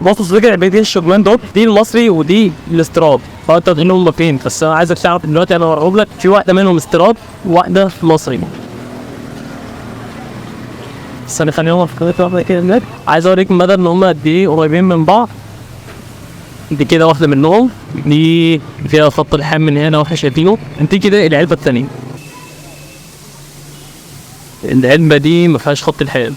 بص فكره عربيه الشكمان دوت، دي المصري ودي الاستيراد، فانت تقول فين. بس انا عايزك تعرف دلوقتي انا هقول لك في واحده منهم استيراد وواحده مصري. بس انا خلينا نفكر واحده كده، عايز اوريك مدى ان هم قد ايه قريبين من بعض. دي كده واحده منهم، دي فيها خط لحام من هنا واحنا شايفينه. انت كده العلبه الثانيه، العلبه دي ما فيهاش خط لحام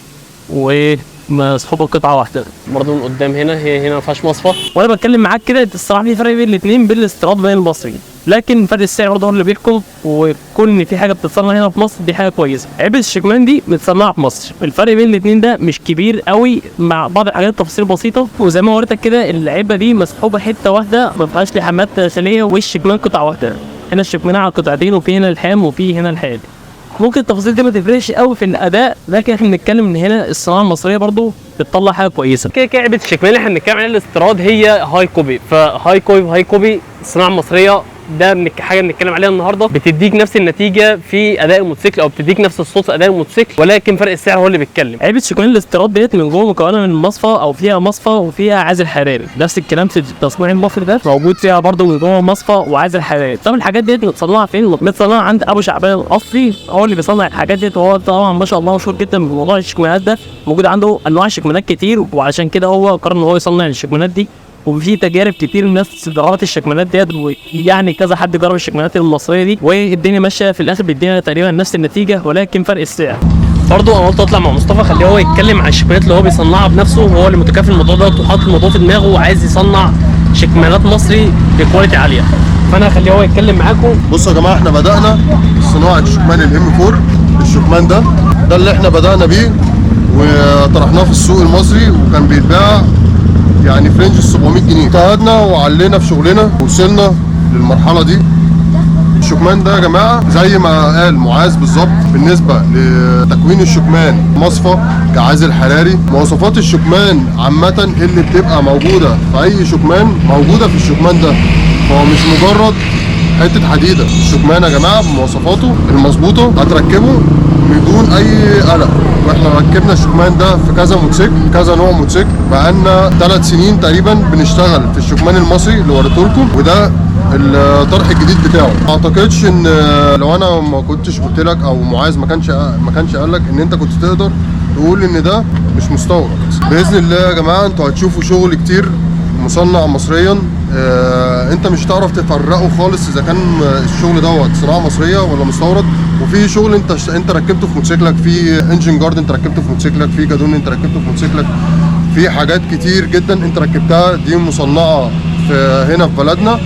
ومسحوبه قطعه واحده برضه من قدام. هنا ما فيهاش مصفى. وانا بتكلم معاك كده الصراحه في فرق بين الاثنين، بين الاستيراد وبين المصري، لكن فرق السعر برضه هو اللي بيحكم. وكون ان في حاجه بتتصنع هنا في مصر دي حاجه كويسه. علبه الشكمان دي متصنعه في مصر، الفرق بين الاثنين ده مش كبير قوي، مع بعض الحاجات تفاصيل بسيطه. وزي ما وريتك كده العلبه دي مسحوبه حته واحده، ما فيهاش لحامات داخليه، والشكمان قطعه واحده. هنا الشكمان على قطعتين، وفي هنا الحام وفي هنا الحاد. ممكن التفاصيل دي ما تفرقش قوي في الاداء، لكن احنا بنتكلم ان هنا الصناعه المصريه برضو بتطلع حاجه كويسه. كده علبه الشكمان اللي احنا بنتكلم عليها الاستيراد هي هاي كوبي، هاي كوبي الصناعه المصريه ده من حاجه بنتكلم عليها النهارده، بتديك نفس النتيجه في اداء الموتوسيكل او بتديك نفس الصوت في اداء الموتوسيكل، ولكن فرق السعر هو اللي بيتكلم. علبه شكمان الاستيراد ديت من جوه مكونه من مصفى او فيها مصفى وفيها عازل حراري، نفس الكلام في التصنيع المصري ده موجود فيها برضه من جوه مصفى وعازل حراري. طب الحاجات ديت متصنعه فين؟ متصنعه عند ابو شعبان الاصلي، هو اللي بيصنع الحاجات ديت، وهو طبعا ما شاء الله مشهور جدا بموضوع الشكمانات ده. موجود عنده انواع الشكمانات كتير، وعشان كده هو قرر ان هو يصنع الشكمانات دي. وفي تجارب كتير الناس جربت الشكمانات ديت، ويعني كذا حد جرب الشكمانات المصريه دي، والدنيا ماشيه في الاخر بيدينا تقريبا نفس النتيجه، ولكن فرق السعر. برضه انا قلت اطلع مع مصطفى خليه هو يتكلم عن الشكمانات اللي هو بيصنعها بنفسه، وهو اللي متكفل الموضوع ده وحاطط الموضوع في دماغه وعايز يصنع شكمانات مصري بكواليتي عاليه. فانا هخليه هو يتكلم معاكم. بصوا يا جماعه، احنا بدانا صناعه الشكمان الام 4. الشكمان ده اللي احنا بدانا بيه وطرحناه في السوق المصري، وكان بيتباع يعني في رينج 700 جنيه. اجتهدنا وعلينا في شغلنا ووصلنا للمرحله دي. الشكمان ده يا جماعه زي ما قال معاذ بالظبط، بالنسبه لتكوين الشكمان مصفى كعازل حراري. مواصفات الشكمان عامه اللي بتبقى موجوده في اي شكمان موجوده في الشكمان ده، هو مش مجرد حته حديده. الشكمان يا جماعه بمواصفاته المظبوطه هتركبه بدون اي قلق. واحنا ركبنا الشكمان ده في كذا موتوسيكل، كذا نوع موتوسيكل، بقالنا 3 سنين تقريبا بنشتغل في الشكمان المصري اللي وريته لكم، وده الطرح الجديد بتاعه. ما اعتقدش ان لو انا ما كنتش قلت لك او معاذ ما كانش قال لك ان انت كنت تقدر تقول ان ده مش مستورد. باذن الله يا جماعه انتوا هتشوفوا شغل كتير مصنع مصريا. انت مش هتعرف تفرقه خالص اذا كان الشغل دوت صناعه مصريه ولا مستورد. وفي شغل انت ركبته في موتوسيكلك، في انجن جارد انت ركبته في موتوسيكلك، في جادون انت ركبته في موتوسيكلك، في حاجات كتير جدا انت ركبتها دي مصنعه هنا في بلدنا،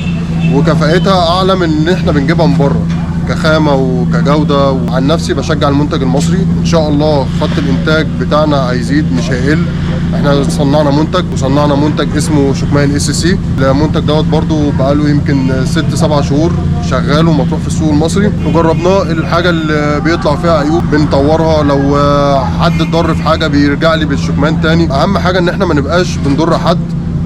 وكفاءتها اعلى من ان احنا بنجيبها من بره كخامه وكجوده. وعن نفسي بشجع المنتج المصري. ان شاء الله خط الانتاج بتاعنا هيزيد مش هيقل. احنا صنعنا منتج اسمه شكمان اس سي. المنتج دوت برضو بقاله يمكن 6-7 شهور شغال ومطروح في السوق المصري، وجربناه. الحاجه اللي بيطلع فيها عيوب بنطورها، لو حد اتضر في حاجه بيرجع لي بالشكمان تاني. اهم حاجه ان احنا ما نبقاش بنضر حد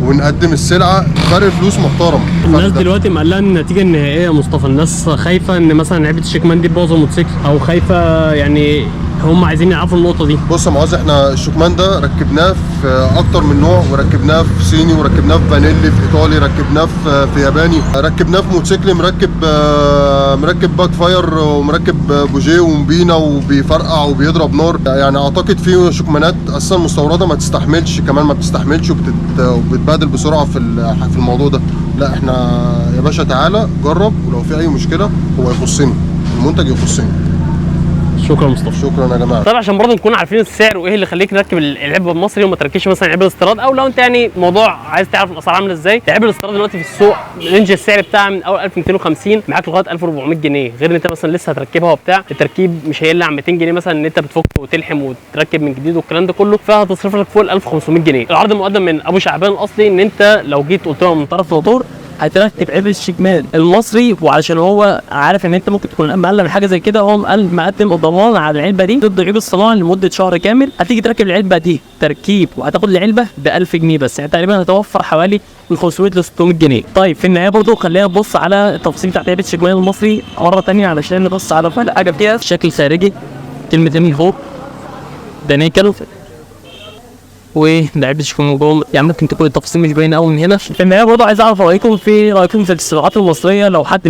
ونقدم السلعه فرق فلوس محترم. الناس دلوقتي مقلقه النتيجه النهائيه يا مصطفى، الناس خايفه ان مثلا علبه الشكمان دي تبوظ الموتوسيكل، او خايفه يعني هم عايزين يعرفوا النقطه دي. بص يا معاذ، احنا الشكمان ده ركبناه في اكتر من نوع، وركبناه في صيني، وركبناه في فانيلي، في ايطالي، ركبناه في ياباني، ركبناه في موتوسيكل مركب باك فاير، ومركب بوجيه ومبينا وبيفرقع وبيضرب نار. يعني اعتقد في شكمانات اساسا مستورده ما تستحملش، كمان ما بتستحملش وبتبادل بسرعه في الموضوع ده. لا احنا يا باشا تعالى جرب، ولو في اي مشكله هو يخصني، المنتج يخصني. شكرا مصطفى. شكرا يا جماعه. طيب عشان برضه نكون عارفين السعر وايه اللي يخليك نركب العلبه المصري وما تركبش مثلا علبه الاستيراد، او لو انت يعني موضوع عايز تعرف الاسعار عامله ازاي. العلبه الاستيراد دلوقتي في السوق رينج السعر بتاعها من اول 1250 معاك لغايه 1400 جنيه، غير ان انت مثلا لسه هتركبها وبتاع. التركيب مش هيقل عن 200 جنيه مثلا، ان انت بتفك وتلحم وتركب من جديد والكلام ده كله، فهتصرف لك فوق ال 1500 جنيه. العرض مقدم من ابو شعبان الاصلي، ان انت لو جيت قلت له من طرف الموتور هتركب علبه الشكمان المصري، وعشان هو عارف ان انت ممكن تكون مقلق من حاجه زي كده، هو مقدم ضمان على العلبه دي ضد عيوب الصناعه لمده شهر كامل. هتيجي تركب العلبه دي تركيب وهتاخد العلبه ب 1000 جنيه بس، يعني تقريبا هتوفر حوالي من 500 ل 600 جنيه. طيب في النهايه برضه خلينا نبص على التفاصيل بتاعت علبه الشكمان المصري مره ثانيه، علشان نبص على حاجه فيها الشكل الخارجي. كلمتين من فوق ده نيكل، ولعبتش في الموضوع، يعني ممكن تكون التفاصيل مش باينه قوي من هنا. في النهايه برضه عايز اعرف رايكم في الصناعات المصريه، لو حد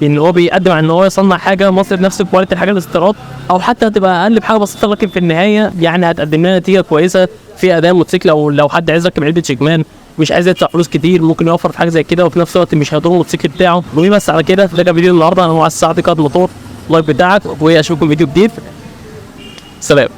ان هو بيقدم على ان هو يصنع حاجه مصري بنفس كواليتي الحاجه الاستيراد، او حتى هتبقى اقل بحاجه بسيطه، لكن في النهايه يعني هتقدم لنا نتيجه كويسه في اداء موتوسيكل. او لو حد عايز يركب علبه شكمان مش عايز يدفع فلوس كتير، ممكن يوفر في حاجه زي كده، وفي نفس الوقت مش هيضر الموتوسيكل بتاعه. وبس على كده ده كان فيديو النهارده. انا مع الساعه دي قائد موتور، اللايك بتاعك، واشوفكم فيديو جديد. سلام.